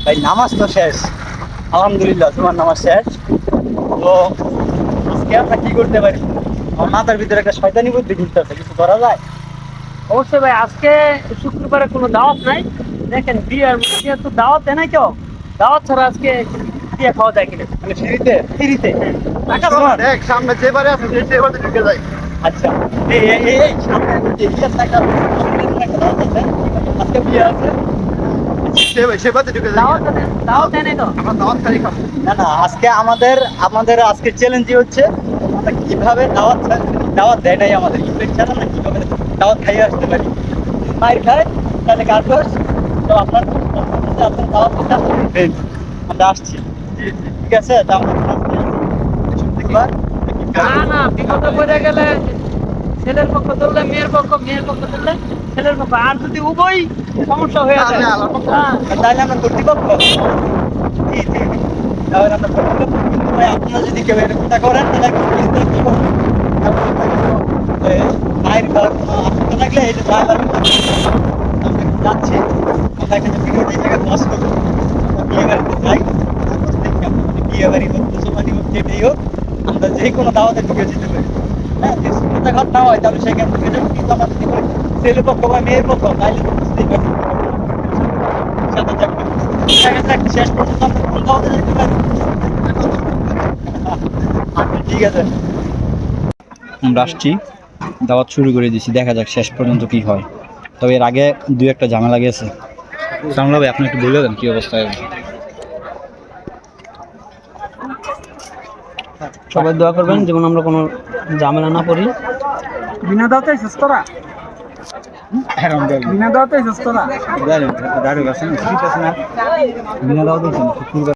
ভাই নামাজ তো শেষ, আলহামদুলিল্লাহ তোমার নামাজ শেষ। তো আজকে আমরা কি করতে পারি? আমার মাথার ভিতরে একটা শয়তানি বুদ্ধি ঘুরতেছে, কিছু করা যায়? অবশ্যই ভাই, আজকে শুক্রবারে কোনো দাওয়াত নাই। দেখেন বিয়ার বিয়ে তো দাওয়াত দেয় না কেউ। দাওয়াত ছাড়া আজকে বিয়ে খাওয়া যায় কিনা? মানে ফ্রিতে? ফ্রিতে। টাকা শোন, দেখ সামনে যে বারে আছে সে বারে ঢুকে যায়। আচ্ছা, এই সামনে যে বিয়ের একটা দাওয়াত আছে, আজকে বিয়ে আছে। সে বারে ঢুকে যায়। দাওয়াত দেয় নাই তো। আমার দাওয়াত খালি খাবো। না না, আজকে আমাদের আজকের চ্যালেঞ্জই হচ্ছে আমরা কিভাবে দাওয়াত দেয় নাই আমাদের ইফতার ছাড়া না, কিভাবে দাওয়াত খাইয়ে আসতে পারি। মায়ের খায় তাহলে কার দোষ? তো আপনার দাওয়াত দিতে আমরা আসছি, ঠিক আছে? তা আমরা দেখবার না না, বিপদে পড়ে গেলে ছেলের পক্ষ ধরলে মেয়ের পক্ষ, মেয়ের পক্ষ ধরলে ছেলের পক্ষ, আর যদি উভয় সমস্যা হয়ে যায় হ্যাঁ, তাহলে আমরা কর্তৃপক্ষ। জি জি, তাহলে আমরা কর্তৃপক্ষ। কিন্তু ভাই আপনারা যদি কেউ এরকমটা করেন তাহলে বুঝতে কি করবেন? মায়ের খাওয়ার কোনো আশঙ্কা থাকলে এই যে ড্রাইভার আমরা যাচ্ছি, আমরা এখানে ভিডিওটা এই জায়গায় পজ করবো। আমরা বিয়ে বাড়িতে যাই, তারপর দেখি আমরা বিয়ে বাড়ি হোক, মুসলমানি হোক, যেটাই হোক, আমরা যে কোনো দাওয়াতে ঢুকে যেতে পারি। হ্যাঁ, যদি সুবিধা ঘট না হয় তাহলে সেখানে ঢুকে যাবো। কিন্তু আমরা যদি করি ছেলে পক্ষ বা মেয়ের পক্ষ, তাহলে তো বুঝতেই পারছি সাথে থাকবে। সেক্ষেত্রে একটা শেষ পর্যন্ত আমরা কোন দাওয়াতে যেতে পারি। আচ্ছা, ঠিক আছে, আমরা আসছি, দাওয়াত শুরু করে দিয়েছি, দেখা যাক শেষ পর্যন্ত কি হয়। তবে এর আগে দুই একটা ঝামেলা গেছে। সামলা ভাই, আপনি একটু বলে দেন কি অবস্থায়? সবাই দোয়া করবেন যেমন আমরা কোনো ঝামেলা না পড়ি। বিনা দাওয়াতে এসেছ তোরা? বিনা দাওয়াতে এসেছ তোরা? দাঁড়িয়ে গেছেন, ঠিক আছে না? বিনা দাওয়াতে